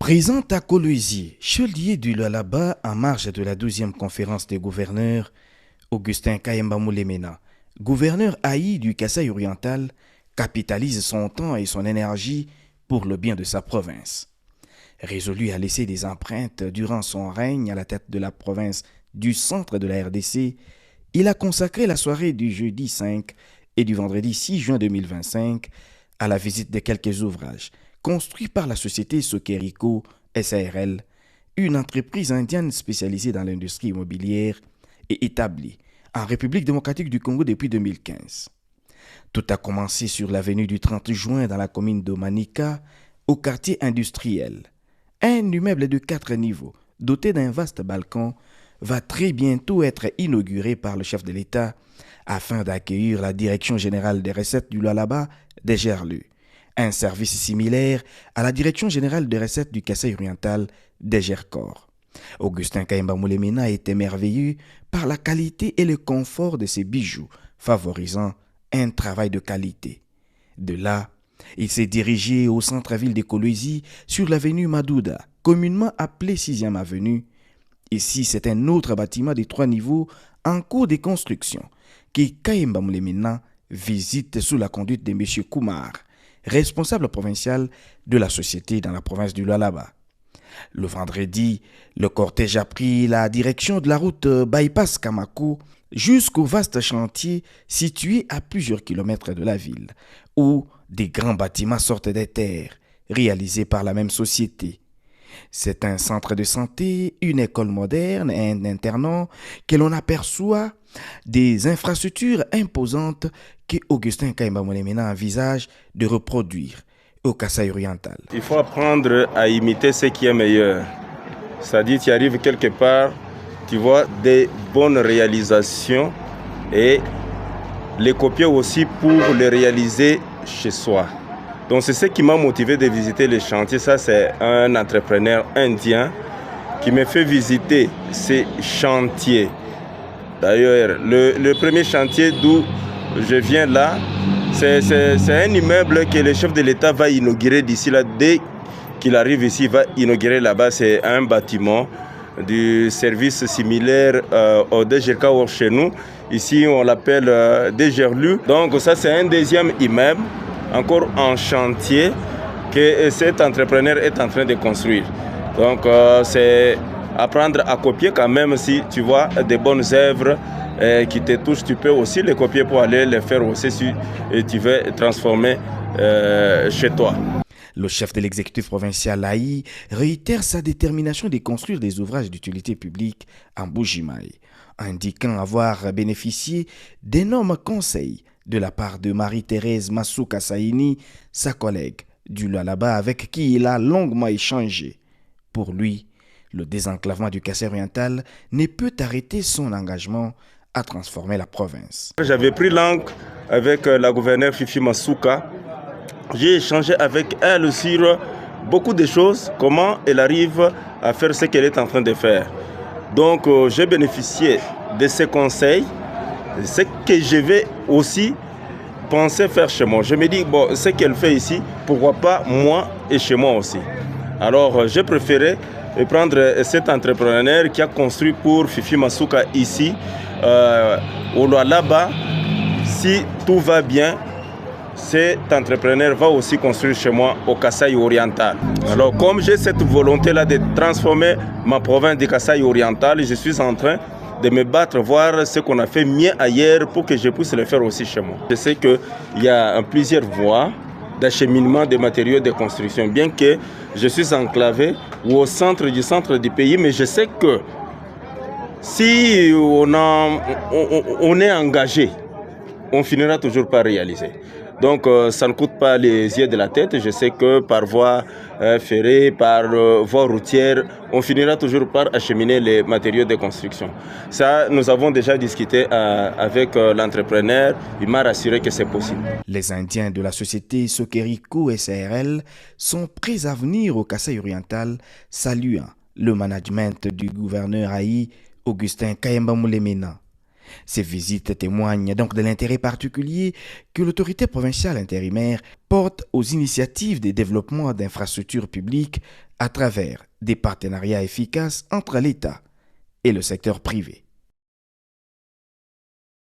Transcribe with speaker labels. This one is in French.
Speaker 1: Présent à Kolwezi, chaudier du Lualaba en marge de la 12e conférence des gouverneurs, Augustin Kayemba Moulemena, gouverneur haï du Kasaï oriental, capitalise son temps et son énergie pour le bien de sa province. Résolu à laisser des empreintes durant son règne à la tête de la province du centre de la RDC, il a consacré la soirée du jeudi 5 et du vendredi 6 juin 2025 à la visite de quelques ouvrages construits par la société Sokeriko SARL, une entreprise indienne spécialisée dans l'industrie immobilière et établie en République démocratique du Congo depuis 2015. Tout a commencé sur l'avenue du 30 juin dans la commune de Manika, au quartier industriel. Un immeuble de 4 niveaux, doté d'un vaste balcon, va très bientôt être inauguré par le chef de l'État afin d'accueillir la Direction générale des recettes du Lualaba des Gerlu, un service similaire à la Direction générale des recettes du Kasaï oriental des Gercor. Augustin Kayemba Moulemena est émerveillé par la qualité et le confort de ces bijoux, favorisant un travail de qualité. De là, il s'est dirigé au centre-ville de Kolwezi sur l'avenue Madouda, communément appelée 6e avenue. Ici, c'est un autre bâtiment de 3 niveaux en cours de construction que Kayemba Moulemena visite sous la conduite de M. Kumar, responsable provincial de la société dans la province du Lualaba. Le vendredi, le cortège a pris la direction de la route Bypass Kamako jusqu'au vaste chantier situé à plusieurs kilomètres de la ville, où des grands bâtiments sortent des terres, réalisés par la même société. C'est un centre de santé, une école moderne et un internat que l'on aperçoit des infrastructures imposantes que Augustin Kayemba Moulemena envisage de reproduire au Kasaï oriental.
Speaker 2: Il faut apprendre à imiter ce qui est meilleur. C'est-à-dire, tu arrives quelque part, tu vois des bonnes réalisations et les copier aussi pour les réaliser chez soi. Donc c'est ce qui m'a motivé de visiter les chantiers. Ça, c'est un entrepreneur indien qui me fait visiter ces chantiers. D'ailleurs, le premier chantier d'où je viens là, c'est un immeuble que le chef de l'État va inaugurer d'ici là. Dès qu'il arrive ici, il va inaugurer là-bas. C'est un bâtiment du service similaire au DGK chez nous. Ici, on l'appelle DGRLU. Donc ça, c'est un deuxième immeuble, encore en chantier, que cet entrepreneur est en train de construire. Donc c'est apprendre à copier quand même. Si tu vois des bonnes œuvres qui te touchent, tu peux aussi les copier pour aller les faire aussi si tu veux transformer chez toi.
Speaker 1: Le chef de l'exécutif provincial Haï réitère sa détermination de construire des ouvrages d'utilité publique en Bujimaï, indiquant avoir bénéficié d'énormes conseils de la part de Marie-Thérèse Masuka Saini, sa collègue du Lualaba avec qui il a longuement échangé. Pour lui, le désenclavement du Kasaï oriental ne peut arrêter son engagement à transformer la province.
Speaker 2: J'avais pris langue avec la gouverneure Fifi Masuka. J'ai échangé avec elle sur beaucoup de choses, comment elle arrive à faire ce qu'elle est en train de faire. Donc j'ai bénéficié de ses conseils, ce que je vais aussi penser faire chez moi. Je me dis, bon, ce qu'elle fait ici, pourquoi pas moi et chez moi aussi. Alors j'ai préféré prendre cet entrepreneur qui a construit pour Fifi Masuka ici, au Lualaba. Si tout va bien, cet entrepreneur va aussi construire chez moi au Kasaï oriental. Alors comme j'ai cette volonté-là de transformer ma province du Kasaï oriental, je suis en train de me battre, voir ce qu'on a fait mieux ailleurs pour que je puisse le faire aussi chez moi. Je sais qu'il y a plusieurs voies d'acheminement des matériaux de construction, bien que je suis enclavé au centre du pays, mais je sais que si on est engagé, on finira toujours par réaliser. Donc ça ne coûte pas les yeux de la tête. Je sais que par voie ferrée, par voie routière, on finira toujours par acheminer les matériaux de construction. Ça, nous avons déjà discuté avec l'entrepreneur. Il m'a rassuré que c'est possible.
Speaker 1: Les Indiens de la société Sokeriko SARL sont prêts à venir au Kasaï oriental, saluant le management du gouverneur Haï, Augustin Kayemba Moulemena. Ces visites témoignent donc de l'intérêt particulier que l'autorité provinciale intérimaire porte aux initiatives de développement d'infrastructures publiques à travers des partenariats efficaces entre l'État et le secteur privé.